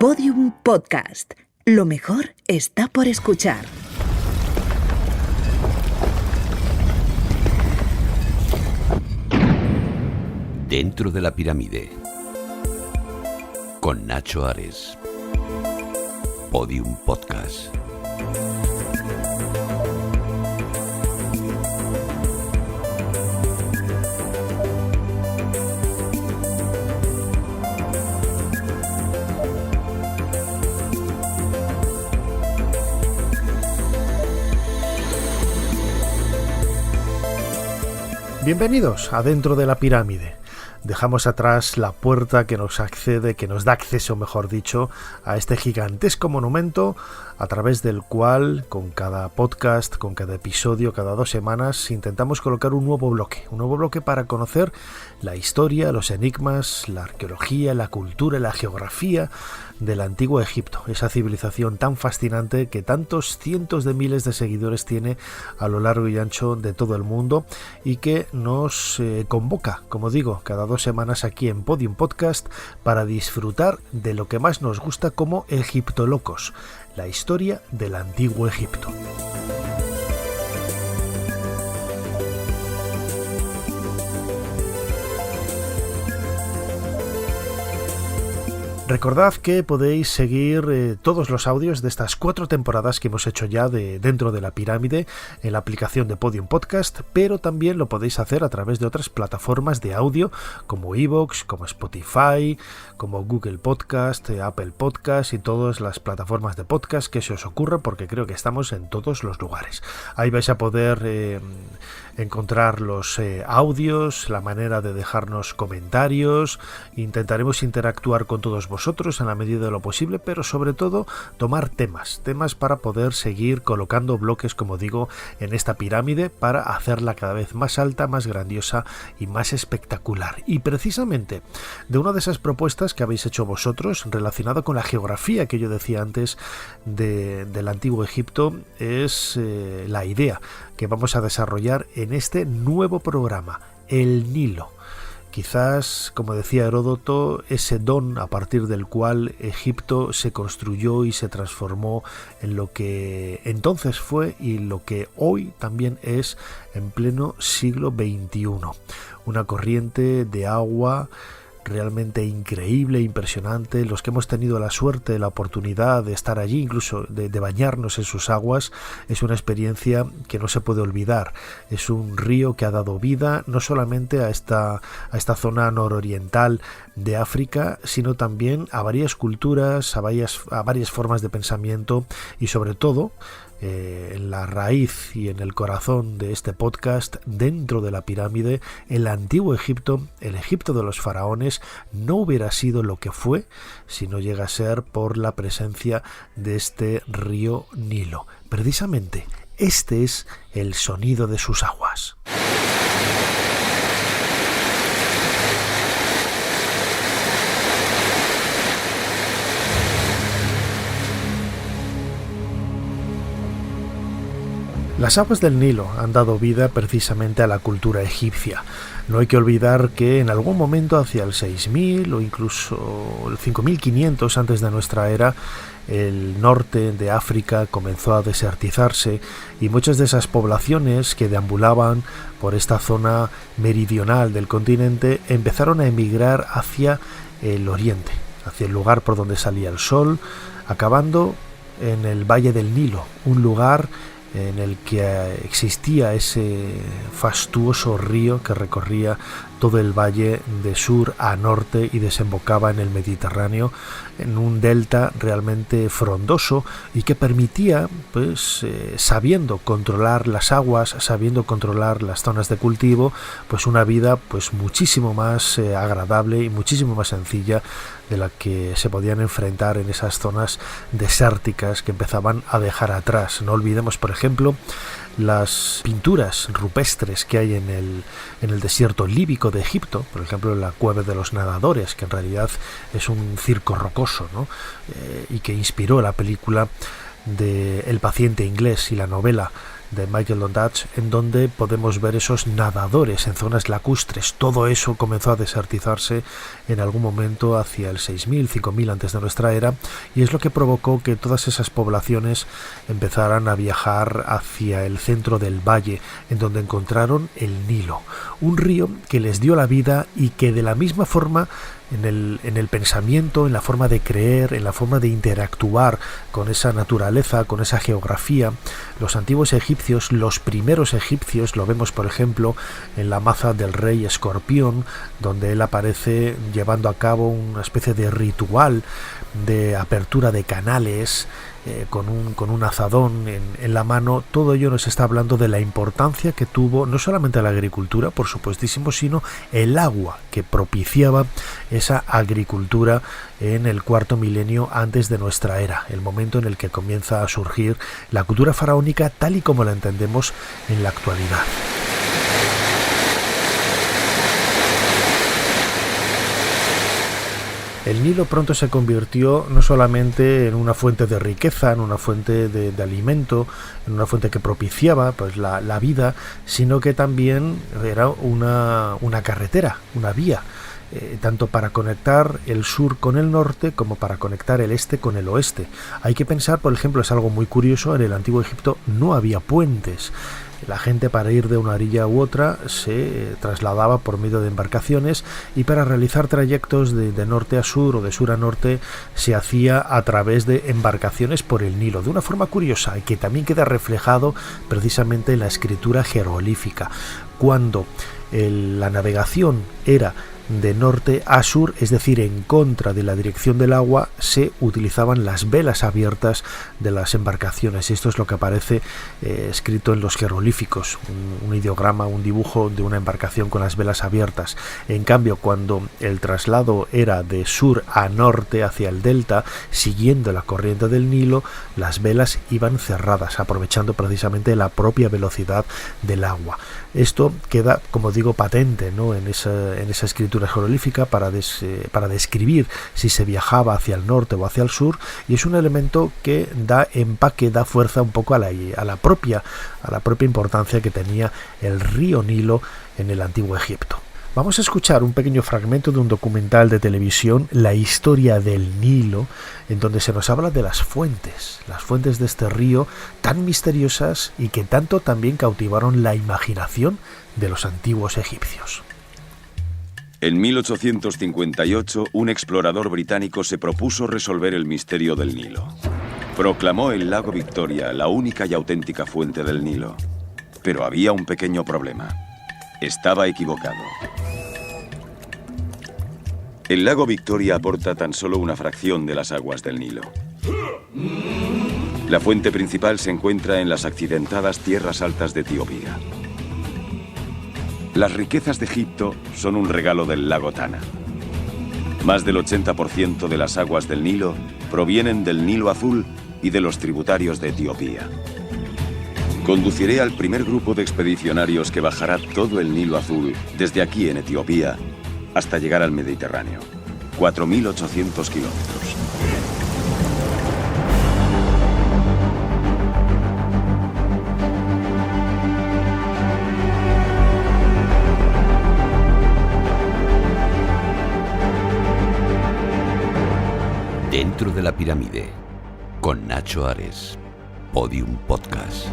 Podium Podcast. Lo mejor está por escuchar. Dentro de la pirámide, con Nacho Ares. Podium Podcast. Bienvenidos a Dentro de la Pirámide. Dejamos atrás la puerta que nos da acceso, mejor dicho, a este gigantesco monumento a través del cual, con cada podcast, con cada episodio, cada 2 semanas, intentamos colocar un nuevo bloque para conocer la historia, los enigmas, la arqueología, la cultura y la geografía del antiguo Egipto, esa civilización tan fascinante que tantos cientos de miles de seguidores tiene a lo largo y ancho de todo el mundo y que nos convoca, como digo, cada 2 semanas aquí en Podium Podcast para disfrutar de lo que más nos gusta como Egiptolocos, la historia del antiguo Egipto. Recordad que podéis seguir todos los audios de estas 4 temporadas que hemos hecho ya de Dentro de la Pirámide en la aplicación de Podium Podcast, pero también lo podéis hacer a través de otras plataformas de audio como iVoox, como Spotify, como Google Podcast, Apple Podcast y todas las plataformas de podcast que se os ocurra, porque creo que estamos en todos los lugares. Ahí vais a poder encontrar los audios, la manera de dejarnos comentarios. Intentaremos interactuar con todos vosotros en la medida de lo posible, pero sobre todo tomar temas para poder seguir colocando bloques, como digo, en esta pirámide para hacerla cada vez más alta, más grandiosa y más espectacular. Y precisamente de una de esas propuestas que habéis hecho vosotros relacionado con la geografía que yo decía antes del antiguo Egipto es la idea que vamos a desarrollar en este nuevo programa, el Nilo. Quizás, como decía Heródoto, ese don a partir del cual Egipto se construyó y se transformó en lo que entonces fue y lo que hoy también es en pleno siglo XXI. Una corriente de agua realmente increíble, impresionante. Los que hemos tenido la suerte, la oportunidad de estar allí, incluso de bañarnos en sus aguas, es una experiencia que no se puede olvidar. Es un río que ha dado vida no solamente a esta zona nororiental de África, sino también a varias culturas, a varias formas de pensamiento y sobre todo en la raíz y en el corazón de este podcast, Dentro de la Pirámide, el antiguo Egipto, el Egipto de los faraones, no hubiera sido lo que fue si no llega a ser por la presencia de este río Nilo. Precisamente, este es el sonido de sus aguas. Las aguas del Nilo han dado vida precisamente a la cultura egipcia. No hay que olvidar que en algún momento hacia el 6000 o incluso el 5500 antes de nuestra era, el norte de África comenzó a desertizarse y muchas de esas poblaciones que deambulaban por esta zona meridional del continente empezaron a emigrar hacia el oriente, hacia el lugar por donde salía el sol, acabando en el Valle del Nilo, un lugar en el que existía ese fastuoso río que recorría todo el valle de sur a norte y desembocaba en el Mediterráneo en un delta realmente frondoso y que permitía, pues sabiendo controlar las aguas, sabiendo controlar las zonas de cultivo, pues una vida pues muchísimo más agradable y muchísimo más sencilla de la que se podían enfrentar en esas zonas desérticas que empezaban a dejar atrás. No olvidemos, por ejemplo, las pinturas rupestres que hay en el desierto líbico de Egipto, por ejemplo la cueva de los nadadores, que en realidad es un circo rocoso, ¿no? Y que inspiró la película de El paciente inglés y la novela de Michael Ondaatje, en donde podemos ver esos nadadores en zonas lacustres. Todo eso comenzó a desertizarse en algún momento hacia el 6000, 5000 antes de nuestra era, y es lo que provocó que todas esas poblaciones empezaran a viajar hacia el centro del valle, en donde encontraron el Nilo, un río que les dio la vida y que de la misma forma en el pensamiento, en la forma de creer, en la forma de interactuar con esa naturaleza, con esa geografía, los antiguos egipcios, los primeros egipcios, lo vemos por ejemplo en la maza del rey Escorpión, donde él aparece llevando a cabo una especie de ritual de apertura de canales, con un azadón en la mano. Todo ello nos está hablando de la importancia que tuvo no solamente la agricultura, por supuestísimo, sino el agua que propiciaba esa agricultura en el cuarto milenio antes de nuestra era, el momento en el que comienza a surgir la cultura faraónica tal y como la entendemos en la actualidad. El Nilo pronto se convirtió no solamente en una fuente de riqueza, en una fuente de alimento, en una fuente que propiciaba pues la vida, sino que también era una carretera, una vía, tanto para conectar el sur con el norte como para conectar el este con el oeste. Hay que pensar, por ejemplo, es algo muy curioso, en el antiguo Egipto no había puentes. La gente para ir de una orilla u otra se trasladaba por medio de embarcaciones, y para realizar trayectos de norte a sur o de sur a norte se hacía a través de embarcaciones por el Nilo, de una forma curiosa y que también queda reflejado precisamente en la escritura jeroglífica. Cuando la navegación era de norte a sur, es decir, en contra de la dirección del agua, se utilizaban las velas abiertas de las embarcaciones. Esto es lo que aparece escrito en los jeroglíficos, un ideograma, un dibujo de una embarcación con las velas abiertas. En cambio, cuando el traslado era de sur a norte hacia el delta, siguiendo la corriente del Nilo, las velas iban cerradas, aprovechando precisamente la propia velocidad del agua. Esto queda, como digo, patente, ¿no?, en esa escritura jeroglífica para describir si se viajaba hacia el norte o hacia el sur, y es un elemento que da empaque, da fuerza un poco a la propia importancia que tenía el río Nilo en el antiguo Egipto. Vamos a escuchar un pequeño fragmento de un documental de televisión, La historia del Nilo, en donde se nos habla de las fuentes de este río tan misteriosas y que tanto también cautivaron la imaginación de los antiguos egipcios. En 1858, un explorador británico se propuso resolver el misterio del Nilo. Proclamó el lago Victoria la única y auténtica fuente del Nilo. Pero había un pequeño problema. Estaba equivocado. El lago Victoria aporta tan solo una fracción de las aguas del Nilo. La fuente principal se encuentra en las accidentadas tierras altas de Etiopía. Las riquezas de Egipto son un regalo del lago Tana. Más del 80% de las aguas del Nilo provienen del Nilo Azul y de los tributarios de Etiopía. Conduciré al primer grupo de expedicionarios que bajará todo el Nilo Azul desde aquí en Etiopía hasta llegar al Mediterráneo. 4.800 kilómetros. Dentro de la pirámide, con Nacho Ares, Podium Podcast.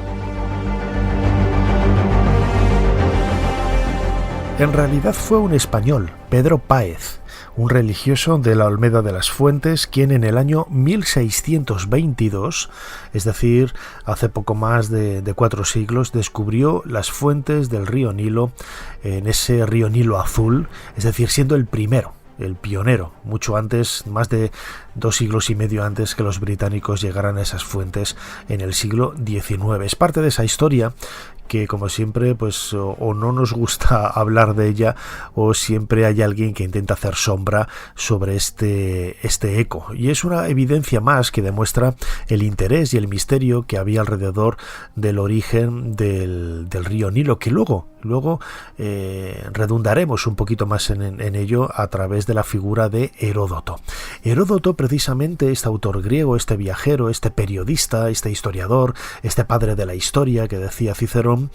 En realidad fue un español, Pedro Páez, un religioso de la Olmeda de las Fuentes, quien en el año 1622, es decir, hace poco más de 4 siglos, descubrió las fuentes del río Nilo, en ese río Nilo Azul, es decir, siendo el primero, el pionero, mucho antes, más de 2 siglos y medio antes que los británicos llegaran a esas fuentes en el siglo XIX. Es parte de esa historia que, como siempre, pues o no nos gusta hablar de ella, o siempre hay alguien que intenta hacer sombra sobre este eco. Y es una evidencia más que demuestra el interés y el misterio que había alrededor del origen del río Nilo, que luego redundaremos un poquito más en ello a través de la figura de Heródoto. Heródoto, precisamente, este autor griego, este viajero, este periodista, este historiador, este padre de la historia que decía Cicerón,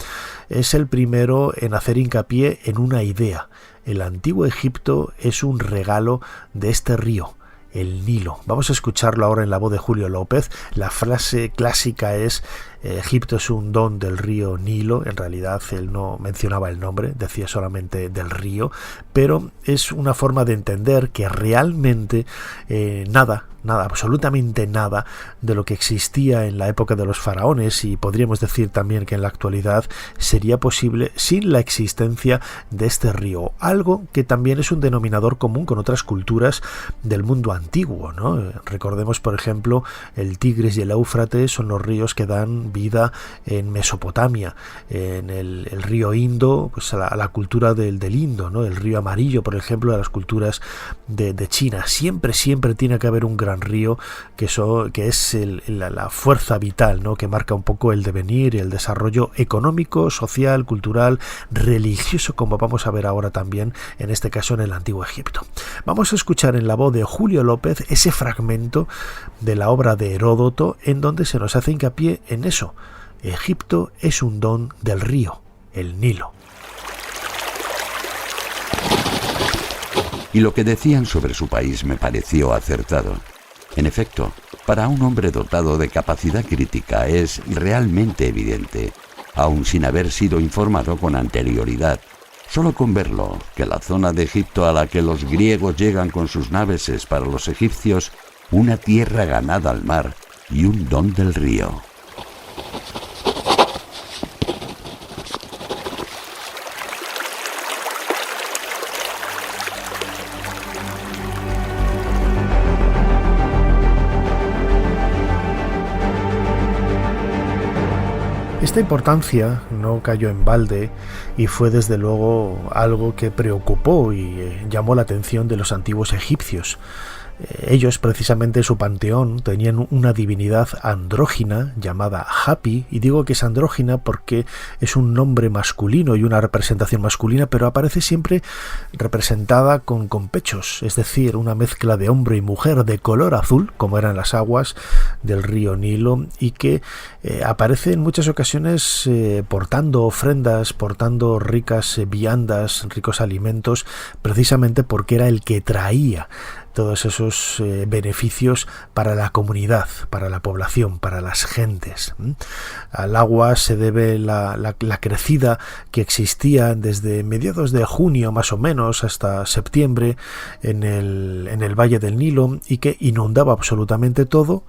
es el primero en hacer hincapié en una idea. El antiguo Egipto es un regalo de este río, el Nilo. Vamos a escucharlo ahora en la voz de Julio López. La frase clásica es: Egipto es un don del río Nilo. En realidad él no mencionaba el nombre, decía solamente del río, pero es una forma de entender que realmente nada, absolutamente nada de lo que existía en la época de los faraones, y podríamos decir también que en la actualidad, sería posible sin la existencia de este río, algo que también es un denominador común con otras culturas del mundo antiguo, ¿no? Recordemos, por ejemplo, el Tigris y el Éufrates son los ríos que dan vida en Mesopotamia. En el río Indo, pues a la cultura del Indo, ¿no? El río Amarillo, por ejemplo, a las culturas de China. Siempre tiene que haber un gran río que es la fuerza vital, ¿no? Que marca un poco el devenir y el desarrollo económico, social, cultural, religioso, como vamos a ver ahora también, en este caso en el Antiguo Egipto. Vamos a escuchar en la voz de Julio López ese fragmento de la obra de Heródoto en donde se nos hace hincapié en eso. Egipto es un don del río, el Nilo. Y lo que decían sobre su país me pareció acertado. En efecto, para un hombre dotado de capacidad crítica es realmente evidente, aun sin haber sido informado con anterioridad, solo con verlo, que la zona de Egipto a la que los griegos llegan con sus naves es para los egipcios una tierra ganada al mar y un don del río. Esta importancia no cayó en balde y fue desde luego algo que preocupó y llamó la atención de los antiguos egipcios. Ellos, precisamente, su panteón tenían una divinidad andrógina llamada Hapi, y digo que es andrógina porque es un nombre masculino y una representación masculina, pero aparece siempre representada con pechos, es decir, una mezcla de hombre y mujer de color azul, como eran las aguas del río Nilo, y que aparece en muchas ocasiones portando ofrendas, portando ricas viandas, ricos alimentos, precisamente porque era el que traía todos esos beneficios para la comunidad, para la población, para las gentes. Al agua se debe la crecida que existía desde mediados de junio más o menos hasta septiembre en el Valle del Nilo, y que inundaba absolutamente todo,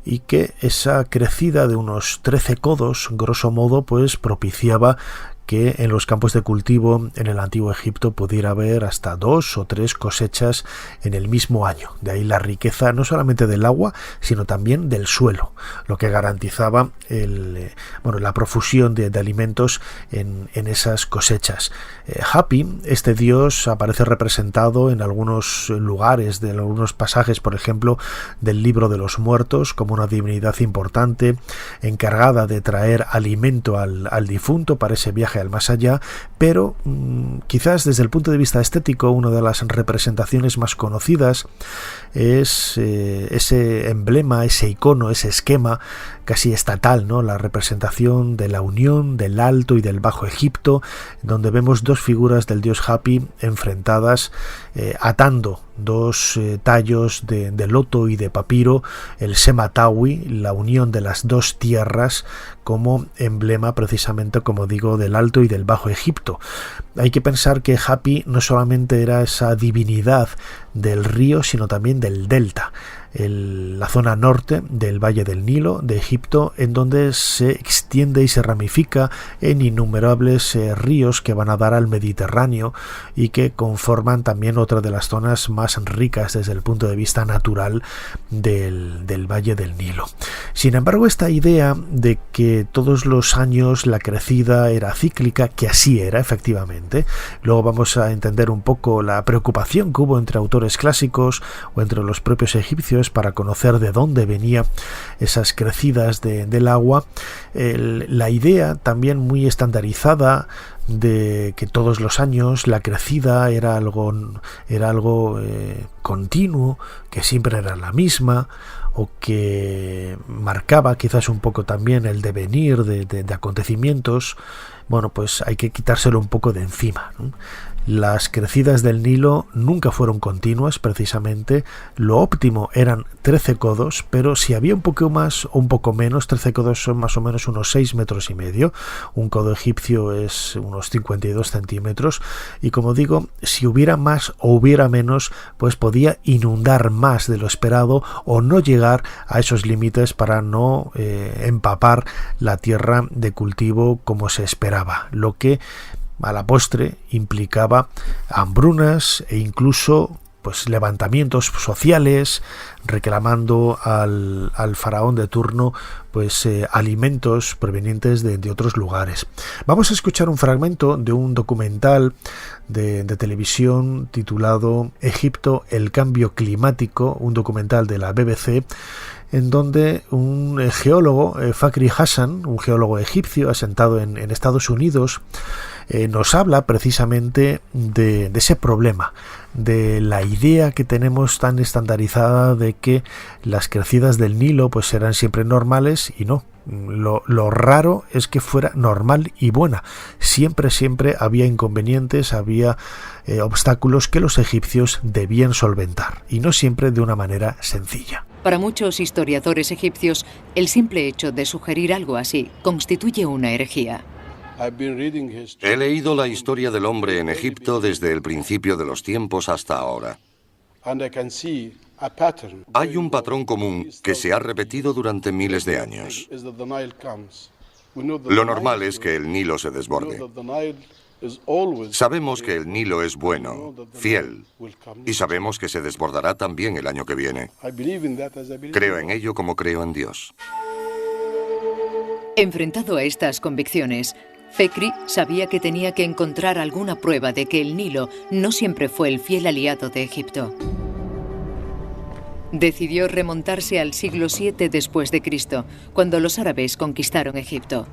y que esa crecida de unos 13 codos, grosso modo, pues propiciaba que en los campos de cultivo en el Antiguo Egipto pudiera haber hasta 2 o 3 cosechas en el mismo año. De ahí la riqueza no solamente del agua, sino también del suelo, lo que garantizaba la profusión de alimentos en esas cosechas. Hapi, este dios, aparece representado en algunos lugares, de algunos pasajes, por ejemplo, del Libro de los Muertos, como una divinidad importante encargada de traer alimento al difunto para ese viaje al más allá, pero quizás desde el punto de vista estético una de las representaciones más conocidas es ese emblema, ese icono, ese esquema casi estatal, ¿no? La representación de la unión del Alto y del Bajo Egipto, donde vemos dos figuras del dios Hapi enfrentadas, atando dos tallos de loto y de papiro, el Sematawi, la unión de las dos tierras, como emblema precisamente, como digo, del Alto y del Bajo Egipto. Hay que pensar que Hapi no solamente era esa divinidad del río, sino también del delta, la zona norte del Valle del Nilo de Egipto, en donde se extiende y se ramifica en innumerables ríos que van a dar al Mediterráneo y que conforman también otra de las zonas más ricas desde el punto de vista natural del Valle del Nilo. Sin embargo, esta idea de que todos los años la crecida era cíclica, que así era efectivamente, luego vamos a entender un poco la preocupación que hubo entre autores clásicos o entre los propios egipcios para conocer de dónde venía esas crecidas del agua. La idea también muy estandarizada de que todos los años la crecida era algo continuo, que siempre era la misma, o que marcaba quizás un poco también el devenir de acontecimientos. Bueno, pues hay que quitárselo un poco de encima, ¿no? Las crecidas del Nilo nunca fueron continuas, precisamente. Lo óptimo eran 13 codos, pero si había un poco más o un poco menos, 13 codos son más o menos unos 6,5 metros. Un codo egipcio es unos 52 centímetros. Y como digo, si hubiera más o hubiera menos, pues podía inundar más de lo esperado o no llegar a esos límites para no empapar la tierra de cultivo como se esperaba, lo que a la postre implicaba hambrunas e incluso pues levantamientos sociales reclamando al faraón de turno pues alimentos provenientes de otros lugares. Vamos a escuchar un fragmento de un documental de televisión titulado Egipto, el cambio climático, un documental de la BBC, en donde un geólogo, Fakhri Hassan, un geólogo egipcio asentado en Estados Unidos, nos habla precisamente de ese problema, de la idea que tenemos tan estandarizada de que las crecidas del Nilo pues serán siempre normales, y no. Lo raro es que fuera normal y buena. Siempre había inconvenientes, había obstáculos que los egipcios debían solventar, y no siempre de una manera sencilla. Para muchos historiadores egipcios, el simple hecho de sugerir algo así constituye una herejía. He leído la historia del hombre en Egipto desde el principio de los tiempos hasta ahora. Hay un patrón común que se ha repetido durante miles de años. Lo normal es que el Nilo se desborde. Sabemos que el Nilo es bueno, fiel, y sabemos que se desbordará también el año que viene. Creo en ello como creo en Dios. Enfrentado a estas convicciones, Fakhri sabía que tenía que encontrar alguna prueba de que el Nilo no siempre fue el fiel aliado de Egipto. Decidió remontarse al siglo VII después de Cristo, cuando los árabes conquistaron Egipto.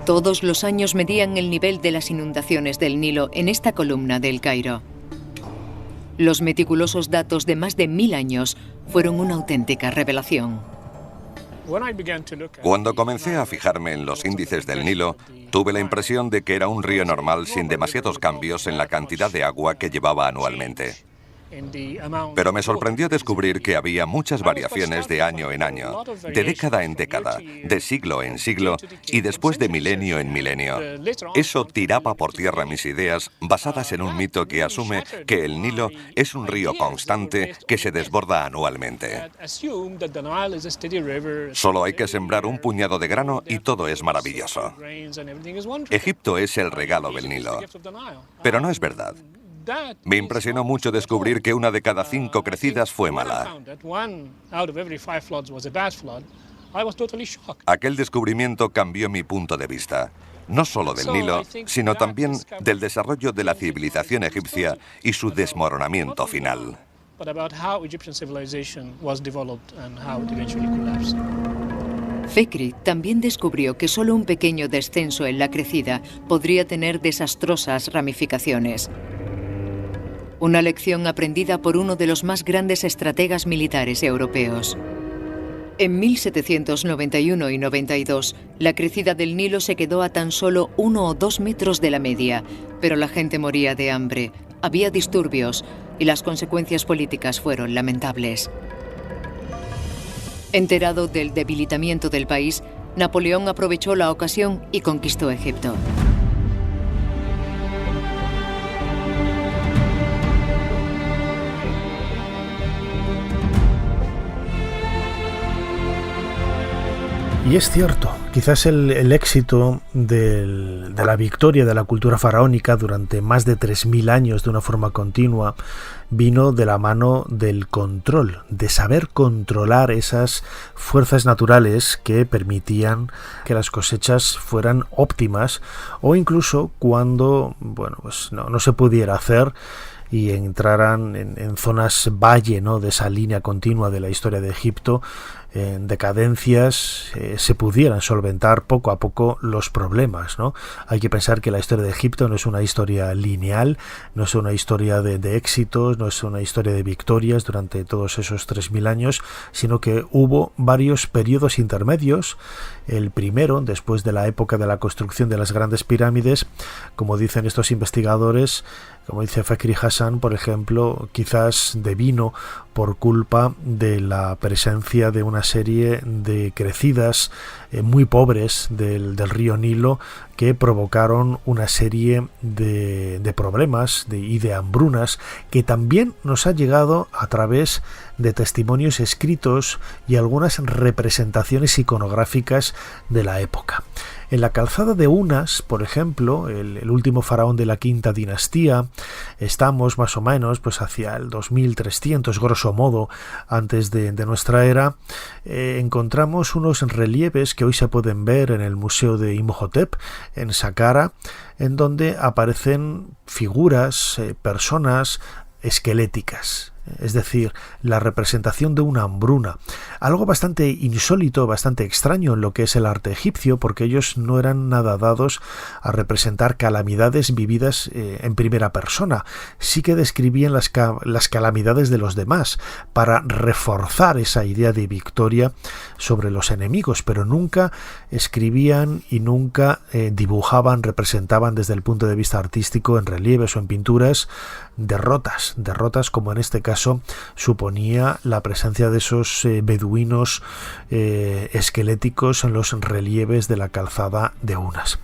Todos los años medían el nivel de las inundaciones del Nilo en esta columna del Cairo. Los meticulosos datos de más de 1000 años fueron una auténtica revelación. Cuando comencé a fijarme en los índices del Nilo, tuve la impresión de que era un río normal sin demasiados cambios en la cantidad de agua que llevaba anualmente. Pero me sorprendió descubrir que había muchas variaciones de año en año, de década en década, de siglo en siglo y después de milenio en milenio. Eso tiraba por tierra mis ideas basadas en un mito que asume que el Nilo es un río constante que se desborda anualmente. Solo hay que sembrar un puñado de grano y todo es maravilloso. Egipto es el regalo del Nilo. Pero no es verdad. Me impresionó mucho descubrir que 1 de cada 5 crecidas fue mala. Aquel descubrimiento cambió mi punto de vista, no solo del Nilo, sino también del desarrollo de la civilización egipcia y su desmoronamiento final. Fakhri también descubrió que solo un pequeño descenso en la crecida podría tener desastrosas ramificaciones. Una lección aprendida por uno de los más grandes estrategas militares europeos. En 1791 y 92, la crecida del Nilo se quedó a tan solo 1 o 2 metros de la media, pero la gente moría de hambre, había disturbios y las consecuencias políticas fueron lamentables. Enterado del debilitamiento del país, Napoleón aprovechó la ocasión y conquistó Egipto. Y es cierto, quizás el éxito de la victoria de la cultura faraónica durante más de 3000 años de una forma continua vino de la mano del control, de saber controlar esas fuerzas naturales que permitían que las cosechas fueran óptimas, o incluso cuando pues no se pudiera hacer y entraran en zonas valle, ¿no?, de esa línea continua de la historia de Egipto, decadencias se pudieran solventar poco a poco los problemas, ¿no? Hay que pensar que la historia de Egipto no es una historia lineal, no es una historia de éxitos, no es una historia de victorias durante todos esos 3000 años, sino que hubo varios periodos intermedios. El primero, después de la época de la construcción de las grandes pirámides, como dicen estos investigadores, como dice Fakhri Hassan, por ejemplo, quizás devino por culpa de la presencia de una serie de crecidas muy pobres del río Nilo que provocaron una serie de problemas y de hambrunas que también nos ha llegado a través de testimonios escritos y algunas representaciones iconográficas de la época. En la calzada de Unas, por ejemplo, el último faraón de la quinta dinastía, estamos más o menos pues hacia el 2300, grosso modo, antes de nuestra era, encontramos unos relieves que hoy se pueden ver en el Museo de Imhotep, en Saqqara, en donde aparecen figuras, personas esqueléticas. Es decir, la representación de una hambruna, algo bastante insólito, bastante extraño en lo que es el arte egipcio, porque ellos no eran nada dados a representar calamidades vividas en primera persona. Sí que describían las calamidades de los demás para reforzar esa idea de victoria sobre los enemigos, pero nunca escribían y nunca dibujaban, representaban desde el punto de vista artístico en relieves o en pinturas derrotas como en este caso suponía la presencia de esos beduinos esqueléticos en los relieves de la calzada de Unas.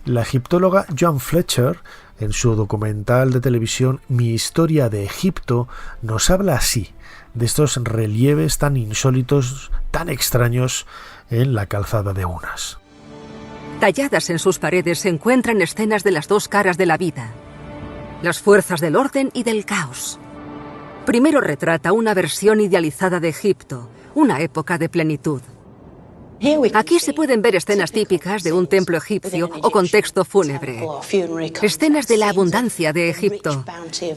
La egiptóloga Joan Fletcher, en su documental de televisión Mi historia de Egipto, nos habla así de estos relieves tan insólitos, tan extraños en la calzada de Unas. Talladas en sus paredes se encuentran escenas de las dos caras de la vida, las fuerzas del orden y del caos. Primero retrata una versión idealizada de Egipto, una época de plenitud. Aquí se pueden ver escenas típicas de un templo egipcio o contexto fúnebre. Escenas de la abundancia de Egipto.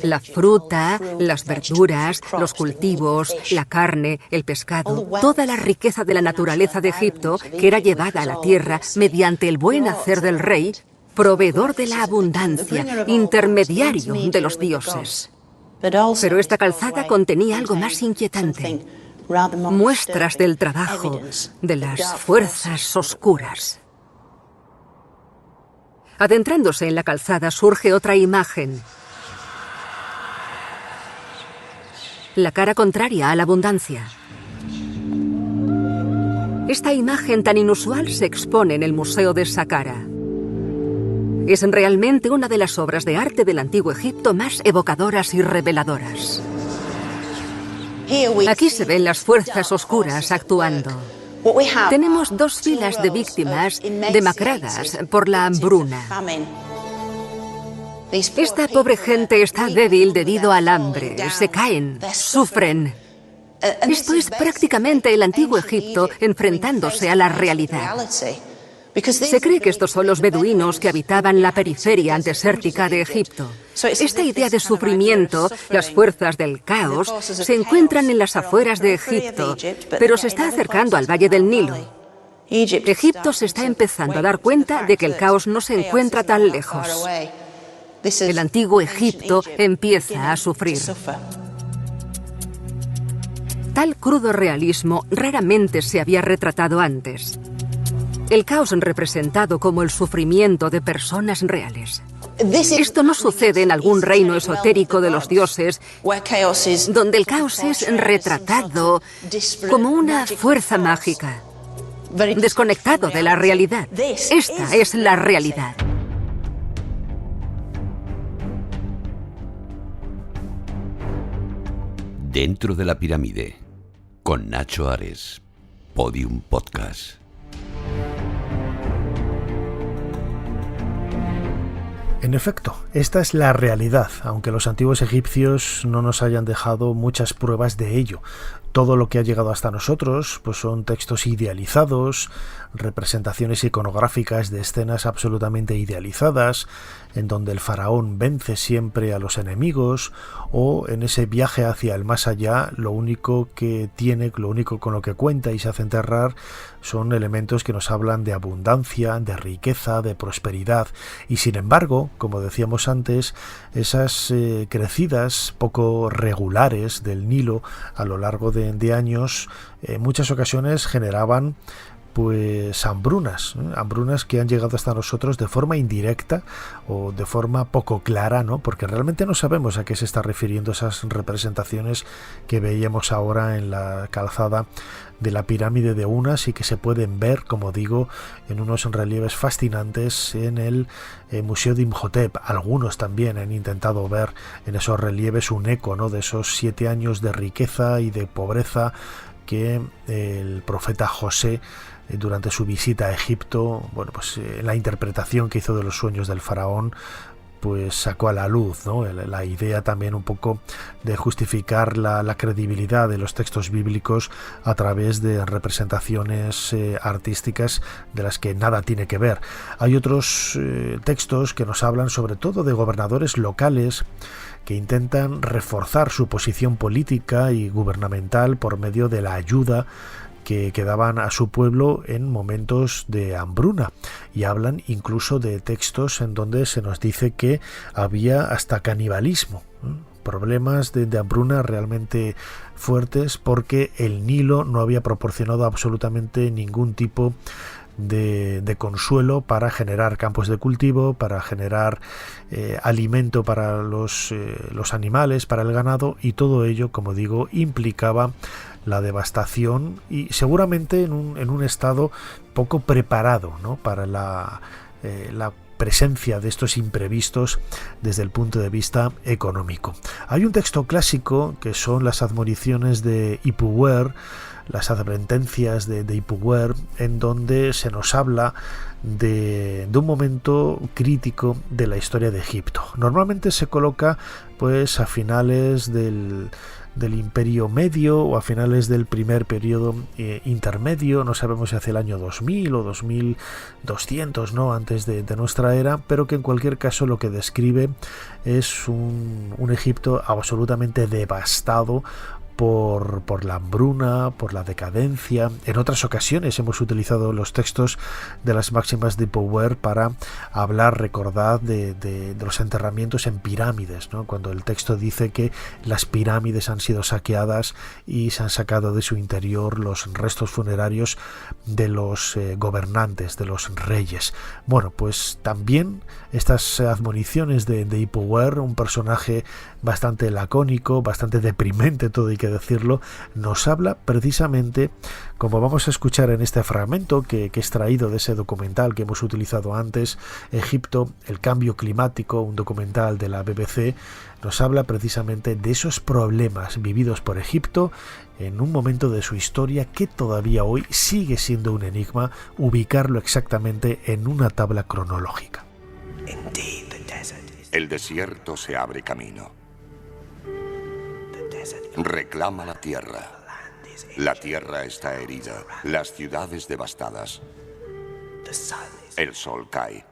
La fruta, las verduras, los cultivos, la carne, el pescado, toda la riqueza de la naturaleza de Egipto que era llevada a la tierra mediante el buen hacer del rey, proveedor de la abundancia, intermediario de los dioses. Pero esta calzada contenía algo más inquietante. Muestras del trabajo de las fuerzas oscuras. Adentrándose en la calzada surge otra imagen. La cara contraria a la abundancia. Esta imagen tan inusual se expone en el Museo de Saqqara. Es realmente una de las obras de arte del Antiguo Egipto más evocadoras y reveladoras. Aquí se ven las fuerzas oscuras actuando. Tenemos dos filas de víctimas demacradas por la hambruna. Esta pobre gente está débil debido al hambre, se caen, sufren. Esto es prácticamente el Antiguo Egipto enfrentándose a la realidad. Se cree que estos son los beduinos que habitaban la periferia desértica de Egipto. Esta idea de sufrimiento, las fuerzas del caos, se encuentran en las afueras de Egipto, pero se está acercando al Valle del Nilo. Egipto se está empezando a dar cuenta de que el caos no se encuentra tan lejos. El Antiguo Egipto empieza a sufrir. Tal crudo realismo raramente se había retratado antes. El caos representado como el sufrimiento de personas reales. Esto no sucede en algún reino esotérico de los dioses, donde el caos es retratado como una fuerza mágica, desconectado de la realidad. Esta es la realidad. Dentro de la pirámide, con Nacho Ares, Podium Podcast. En efecto, esta es la realidad, aunque los antiguos egipcios no nos hayan dejado muchas pruebas de ello. Todo lo que ha llegado hasta nosotros pues son textos idealizados, representaciones iconográficas de escenas absolutamente idealizadas, en donde el faraón vence siempre a los enemigos, o en ese viaje hacia el más allá, lo único con lo que cuenta y se hace enterrar son elementos que nos hablan de abundancia, de riqueza, de prosperidad. Y sin embargo, como decíamos antes, esas crecidas poco regulares del Nilo a lo largo de años, en muchas ocasiones generaban pues hambrunas que han llegado hasta nosotros de forma indirecta o de forma poco clara, ¿no? Porque realmente no sabemos a qué se está refiriendo esas representaciones que veíamos ahora en la calzada de la pirámide de Unas y que se pueden ver, como digo, en unos relieves fascinantes en el Museo de Imhotep. Algunos también han intentado ver en esos relieves un eco, ¿no?, de esos 7 años de riqueza y de pobreza que el profeta José, durante su visita a Egipto, la interpretación que hizo de los sueños del faraón, pues sacó a la luz, ¿no?, la idea también un poco de justificar la credibilidad de los textos bíblicos a través de representaciones artísticas de las que nada tiene que ver. Hay otros textos que nos hablan sobre todo de gobernadores locales que intentan reforzar su posición política y gubernamental por medio de la ayuda que daban a su pueblo en momentos de hambruna, y hablan incluso de textos en donde se nos dice que había hasta canibalismo, problemas de hambruna realmente fuertes porque el Nilo no había proporcionado absolutamente ningún tipo de consuelo para generar campos de cultivo, para generar alimento para los animales, para el ganado, y todo ello, como digo, implicaba la devastación y seguramente en un estado poco preparado, ¿no?, para la presencia de estos imprevistos desde el punto de vista económico. Hay un texto clásico que son las admoniciones de Ipuwer, las advertencias de Ipuwer, en donde se nos habla de un momento crítico de la historia de Egipto. Normalmente se coloca pues a finales del Imperio Medio o a finales del primer periodo intermedio, no sabemos si hacia el año 2000 o 2200, ¿no?, antes de nuestra era, pero que en cualquier caso lo que describe es un Egipto absolutamente devastado por la hambruna, por la decadencia. En otras ocasiones hemos utilizado los textos de las máximas de Ipuwer para hablar, recordad, de los enterramientos en pirámides, ¿no?, cuando el texto dice que las pirámides han sido saqueadas y se han sacado de su interior los restos funerarios de los gobernantes, de los reyes. Bueno, pues también estas admoniciones de Ipuwer, un personaje bastante lacónico, bastante deprimente, todo hay que decirlo, nos habla precisamente, como vamos a escuchar en este fragmento que he extraído de ese documental que hemos utilizado antes, Egipto, el cambio climático, un documental de la BBC, nos habla precisamente de esos problemas vividos por Egipto en un momento de su historia que todavía hoy sigue siendo un enigma ubicarlo exactamente en una tabla cronológica. El desierto se abre camino. Reclama la tierra. La tierra está herida, las ciudades devastadas. El sol cae.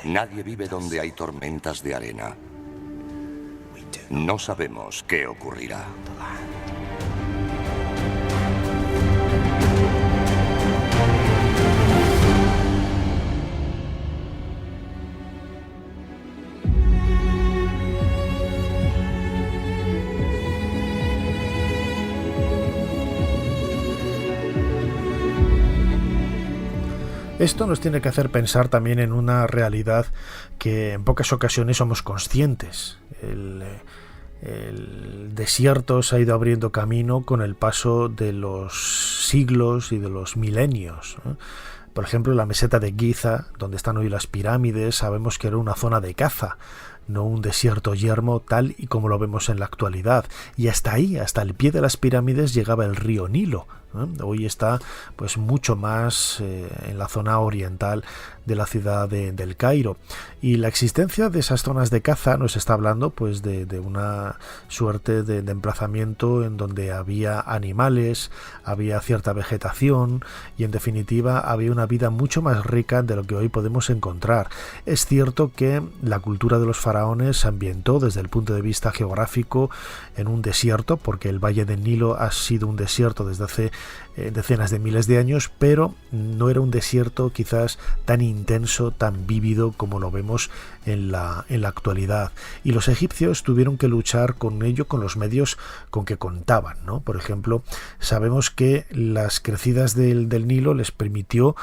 Nadie vive donde hay tormentas de arena. No sabemos qué ocurrirá. Esto nos tiene que hacer pensar también en una realidad que en pocas ocasiones somos conscientes. El desierto se ha ido abriendo camino con el paso de los siglos y de los milenios, ¿eh? Por ejemplo, la meseta de Giza, donde están hoy las pirámides, sabemos que era una zona de caza. no un desierto yermo tal y como lo vemos en la actualidad. Y hasta ahí, hasta el pie de las pirámides, llegaba el río Nilo. Hoy está pues mucho más en la zona oriental de la ciudad del Cairo, y la existencia de esas zonas de caza nos está hablando pues de una suerte de emplazamiento en donde había animales, había cierta vegetación y en definitiva había una vida mucho más rica de lo que hoy podemos encontrar. Es cierto que la cultura de los faraones se ambientó desde el punto de vista geográfico en un desierto, porque el Valle del Nilo ha sido un desierto desde hace decenas de miles de años, pero no era un desierto quizás tan intenso, tan vívido como lo vemos en la actualidad. Y los egipcios tuvieron que luchar con ello con los medios con que contaban, ¿no? Por ejemplo, sabemos que las crecidas del Nilo les permitió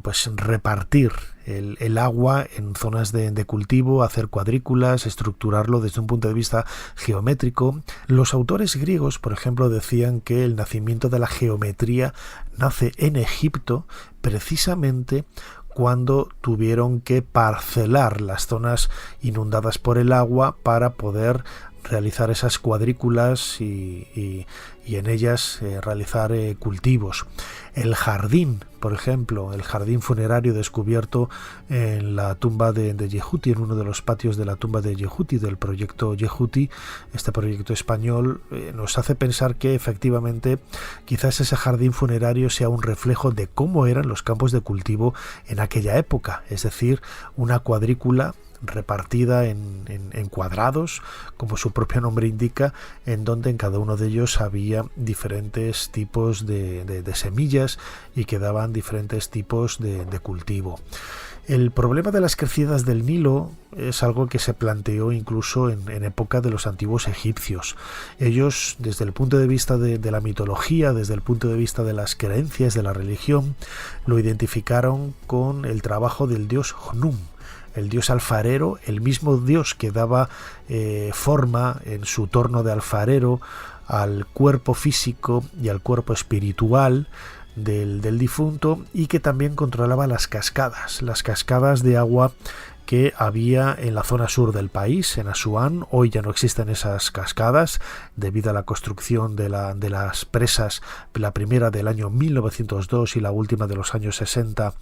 pues repartir el agua en zonas de cultivo, hacer cuadrículas, estructurarlo desde un punto de vista geométrico. Los autores griegos, por ejemplo, decían que el nacimiento de la geometría nace en Egipto precisamente cuando tuvieron que parcelar las zonas inundadas por el agua para poder realizar esas cuadrículas y en ellas realizar cultivos. El jardín, por ejemplo, el jardín funerario descubierto en la tumba de Yehuti, en uno de los patios de la tumba de Yehuti, del proyecto Yehuti, este proyecto español, nos hace pensar que efectivamente quizás ese jardín funerario sea un reflejo de cómo eran los campos de cultivo en aquella época, es decir, una cuadrícula repartida en cuadrados, como su propio nombre indica, en donde en cada uno de ellos había diferentes tipos de semillas y que daban diferentes tipos de cultivo. El problema de las crecidas del Nilo es algo que se planteó incluso en época de los antiguos egipcios. Ellos, desde el punto de vista de la mitología, desde el punto de vista de las creencias, de la religión, lo identificaron con el trabajo del dios Hnum, el dios alfarero, el mismo dios que daba forma en su torno de alfarero al cuerpo físico y al cuerpo espiritual del difunto, y que también controlaba las cascadas de agua que había en la zona sur del país, en Asuán. Hoy ya no existen esas cascadas debido a la construcción de las presas, la primera del año 1902 y la última de los años 60,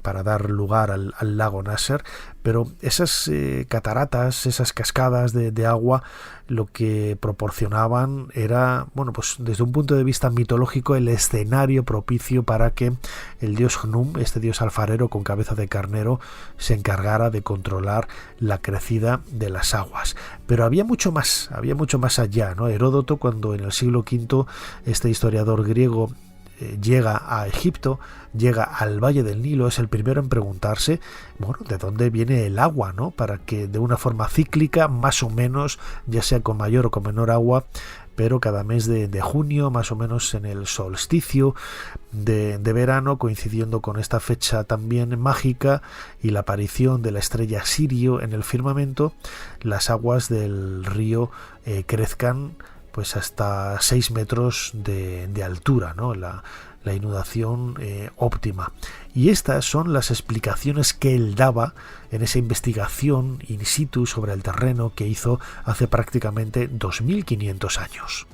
para dar lugar al lago Nasser, pero esas cataratas, esas cascadas de agua, lo que proporcionaban era, bueno, pues desde un punto de vista mitológico, el escenario propicio para que el dios Hnum, este dios alfarero con cabeza de carnero, se encargara de controlar la crecida de las aguas. Pero había mucho más allá, ¿no? Heródoto, cuando en el siglo V este historiador griego llega a Egipto, llega al Valle del Nilo, es el primero en preguntarse, bueno, ¿de dónde viene el agua, ¿no? Para que de una forma cíclica, más o menos, ya sea con mayor o con menor agua, pero cada mes de junio, más o menos en el solsticio de verano, coincidiendo con esta fecha también mágica y la aparición de la estrella Sirio en el firmamento, las aguas del río crezcan pues hasta 6 metros de altura, ¿no? La inundación óptima. Y estas son las explicaciones que él daba en esa investigación in situ sobre el terreno que hizo hace prácticamente 2500 años.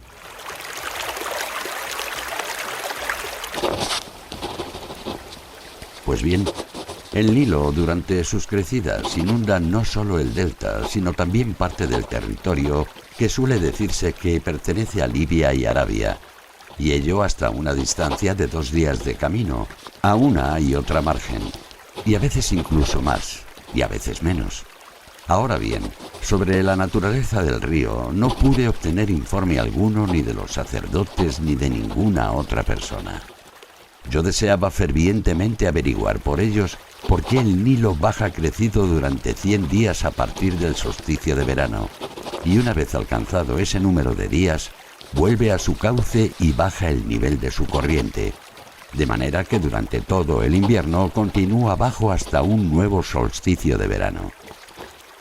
Pues bien, el Nilo durante sus crecidas inunda no solo el delta, sino también parte del territorio que suele decirse que pertenece a Libia y Arabia, y ello hasta una distancia de 2 días de camino, a una y otra margen, y a veces incluso más, y a veces menos. Ahora bien, sobre la naturaleza del río no pude obtener informe alguno ni de los sacerdotes ni de ninguna otra persona. Yo deseaba fervientemente averiguar por ellos por qué el Nilo baja crecido durante 100 días a partir del solsticio de verano, y una vez alcanzado ese número de días, vuelve a su cauce y baja el nivel de su corriente, de manera que durante todo el invierno continúa bajo hasta un nuevo solsticio de verano.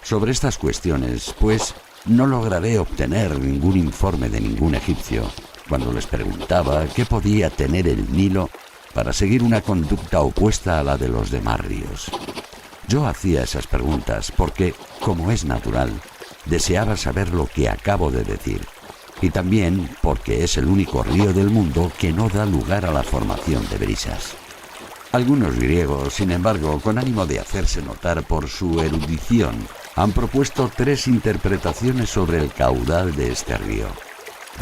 Sobre estas cuestiones, pues, no lograré obtener ningún informe de ningún egipcio, cuando les preguntaba qué podía tener el Nilo para seguir una conducta opuesta a la de los demás ríos. Yo hacía esas preguntas porque, como es natural, deseaba saber lo que acabo de decir. Y también porque es el único río del mundo que no da lugar a la formación de brisas. Algunos griegos, sin embargo, con ánimo de hacerse notar por su erudición, han propuesto 3 interpretaciones sobre el caudal de este río.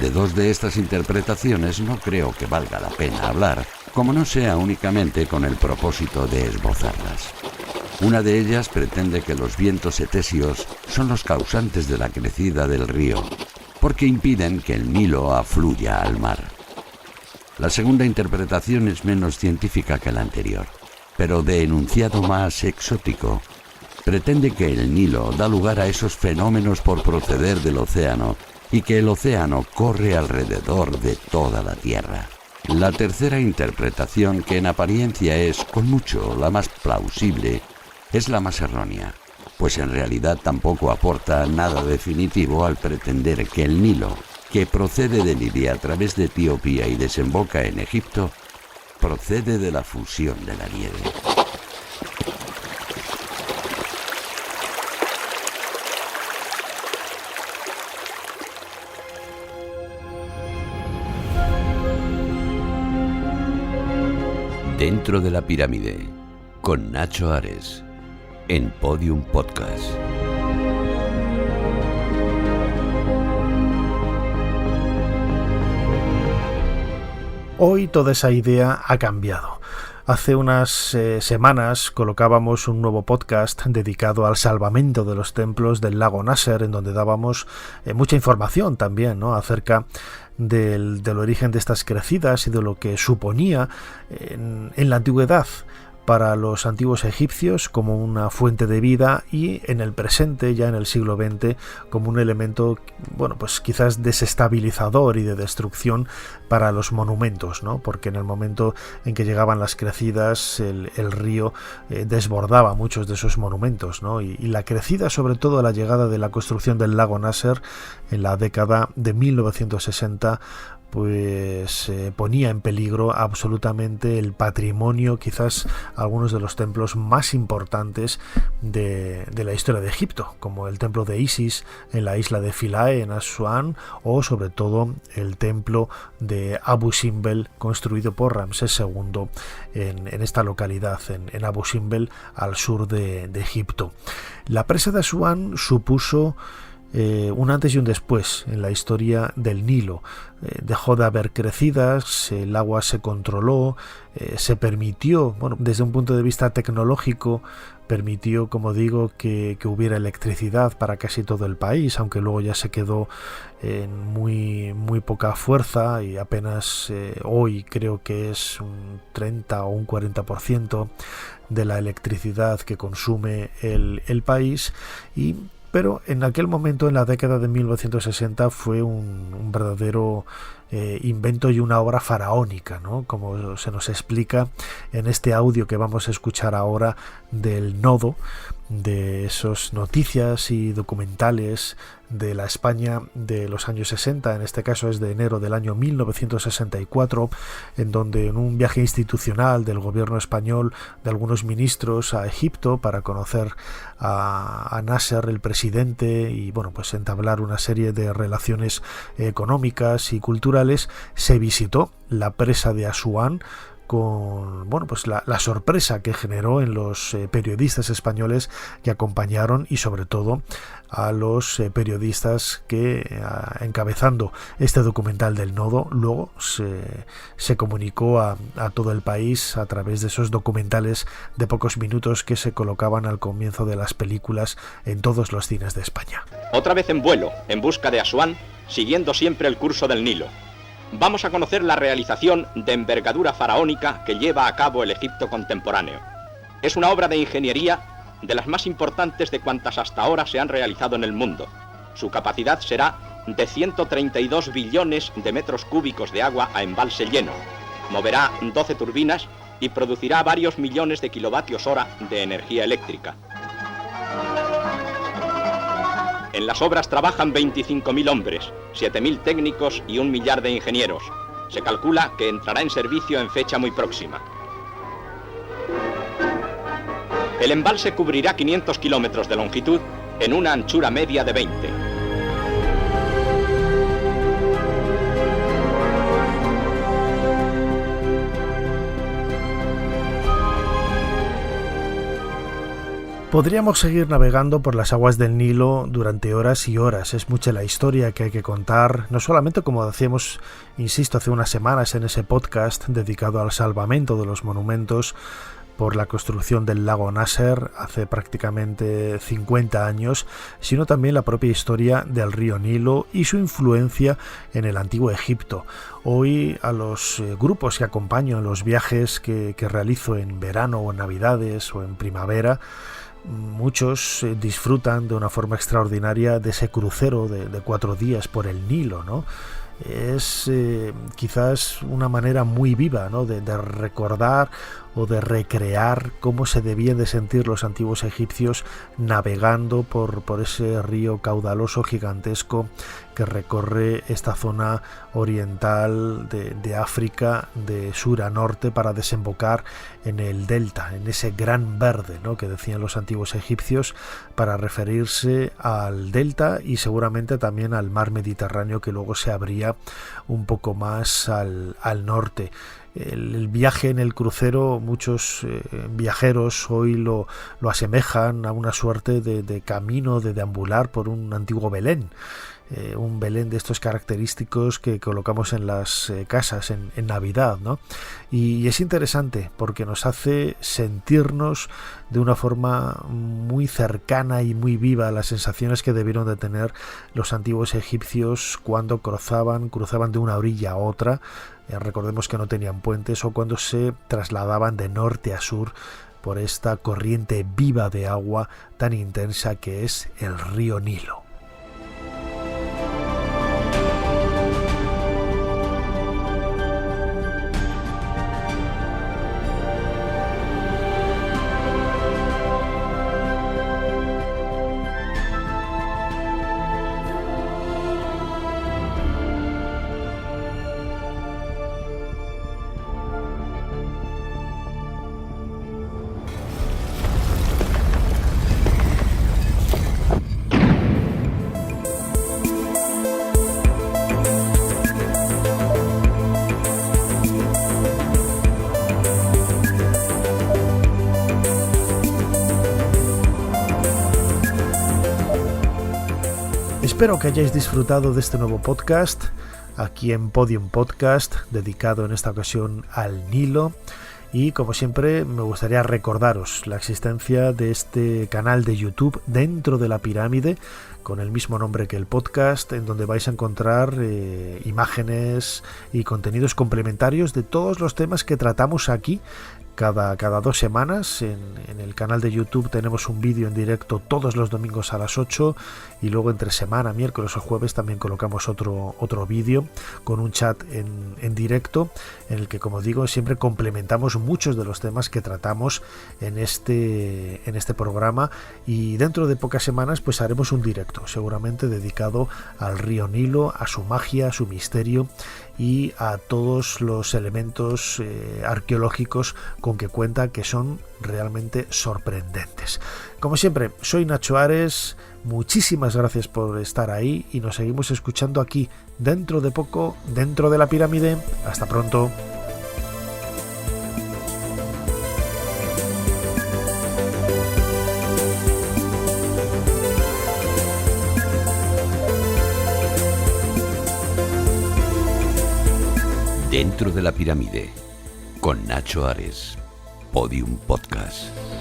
De 2 de estas interpretaciones no creo que valga la pena hablar, como no sea únicamente con el propósito de esbozarlas. Una de ellas pretende que los vientos etéseos son los causantes de la crecida del río, porque impiden que el Nilo afluya al mar. La segunda interpretación es menos científica que la anterior, pero de enunciado más exótico. Pretende que el Nilo da lugar a esos fenómenos por proceder del océano y que el océano corre alrededor de toda la Tierra. La tercera interpretación, que en apariencia es, con mucho, la más plausible, es la más errónea, pues en realidad tampoco aporta nada definitivo al pretender que el Nilo, que procede de Libia a través de Etiopía y desemboca en Egipto, procede de la fusión de la nieve. Dentro de la pirámide, con Nacho Ares, en Podium Podcast. Hoy toda esa idea ha cambiado. Hace unas semanas colocábamos un nuevo podcast dedicado al salvamento de los templos del lago Nasser, en donde dábamos mucha información también, ¿no?, acerca del origen de estas crecidas y de lo que suponía en la antigüedad para los antiguos egipcios como una fuente de vida, y en el presente, ya en el siglo XX, como un elemento, bueno, pues quizás desestabilizador y de destrucción para los monumentos, ¿no? Porque en el momento en que llegaban las crecidas, el río desbordaba muchos de esos monumentos, ¿no? Y la crecida, sobre todo a la llegada de la construcción del lago Nasser en la década de 1960, pues ponía en peligro absolutamente el patrimonio, quizás algunos de los templos más importantes de la historia de Egipto, como el templo de Isis en la isla de Philae, en Asuán, o sobre todo el templo de Abu Simbel, construido por Ramsés II en esta localidad, en Abu Simbel, al sur de Egipto. La presa de Asuán supuso un antes y un después en la historia del Nilo. Dejó de haber crecidas, el agua se controló, se permitió, bueno, desde un punto de vista tecnológico, permitió, como digo, que hubiera electricidad para casi todo el país, aunque luego ya se quedó en muy poca fuerza, y apenas hoy creo que es un 30 o un 40% de la electricidad que consume el país. Pero en aquel momento, en la década de 1960, fue un verdadero invento y una obra faraónica, ¿no?, como se nos explica en este audio que vamos a escuchar ahora del nodo, de esas noticias y documentales de la España de los años 60, en este caso es de enero del año 1964, en donde en un viaje institucional del gobierno español, de algunos ministros a Egipto para conocer a Nasser, el presidente, y bueno, pues entablar una serie de relaciones económicas y culturales, se visitó la presa de Asuán, con, bueno, pues la sorpresa que generó en los periodistas españoles que acompañaron, y sobre todo a los periodistas que, encabezando este documental del nodo, luego se comunicó a todo el país a través de esos documentales de pocos minutos que se colocaban al comienzo de las películas en todos los cines de España. Otra vez en vuelo, en busca de Asuán, siguiendo siempre el curso del Nilo. Vamos a conocer la realización de envergadura faraónica que lleva a cabo el Egipto contemporáneo. Es una obra de ingeniería de las más importantes de cuantas hasta ahora se han realizado en el mundo. Su capacidad será de 132 billones de metros cúbicos de agua a embalse lleno. Moverá 12 turbinas y producirá varios millones de kilovatios hora de energía eléctrica. En las obras trabajan 25.000 hombres, 7.000 técnicos y 1 millar de ingenieros. Se calcula que entrará en servicio en fecha muy próxima. El embalse cubrirá 500 kilómetros de longitud en una anchura media de 20. Podríamos seguir navegando por las aguas del Nilo durante horas y horas. Es mucha la historia que hay que contar, no solamente como decíamos, insisto, hace unas semanas en ese podcast dedicado al salvamento de los monumentos por la construcción del lago Nasser hace prácticamente 50 años, sino también la propia historia del río Nilo y su influencia en el antiguo Egipto. Hoy a los grupos que acompaño en los viajes que realizo en verano o en navidades o en primavera, muchos disfrutan de una forma extraordinaria de ese crucero de 4 días por el Nilo, ¿no? Es quizás una manera muy viva, ¿no?, de recordar o de recrear cómo se debían de sentir los antiguos egipcios navegando por ese río caudaloso gigantesco que recorre esta zona oriental de África de sur a norte para desembocar en el delta, en ese gran verde, ¿no?, que decían los antiguos egipcios para referirse al delta y seguramente también al mar Mediterráneo que luego se abría un poco más al norte. El viaje en el crucero, muchos viajeros hoy lo asemejan a una suerte de camino, de deambular por un antiguo Belén. Un Belén de estos característicos que colocamos en las casas en Navidad, ¿no? Y es interesante porque nos hace sentirnos de una forma muy cercana y muy viva las sensaciones que debieron de tener los antiguos egipcios cuando cruzaban de una orilla a otra. Recordemos que no tenían puentes, o cuando se trasladaban de norte a sur por esta corriente viva de agua tan intensa que es el río Nilo. Espero que hayáis disfrutado de este nuevo podcast, aquí en Podium Podcast, dedicado en esta ocasión al Nilo. Y como siempre me gustaría recordaros la existencia de este canal de YouTube Dentro de la Pirámide, con el mismo nombre que el podcast, en donde vais a encontrar imágenes y contenidos complementarios de todos los temas que tratamos aquí cada 2 semanas. En el canal de YouTube tenemos un vídeo en directo todos los domingos a las 8 y luego entre semana, miércoles o jueves, también colocamos otro vídeo con un chat en directo en el que, como digo, siempre complementamos muchos de los temas que tratamos en este programa, y dentro de pocas semanas pues haremos un directo seguramente dedicado al río Nilo, a su magia, a su misterio y a todos los elementos arqueológicos con que cuenta, que son realmente sorprendentes. Como siempre, soy Nacho Ares, muchísimas gracias por estar ahí y nos seguimos escuchando aquí dentro de poco, dentro de la pirámide. Hasta pronto. Dentro de la pirámide, con Nacho Ares, Podium Podcast.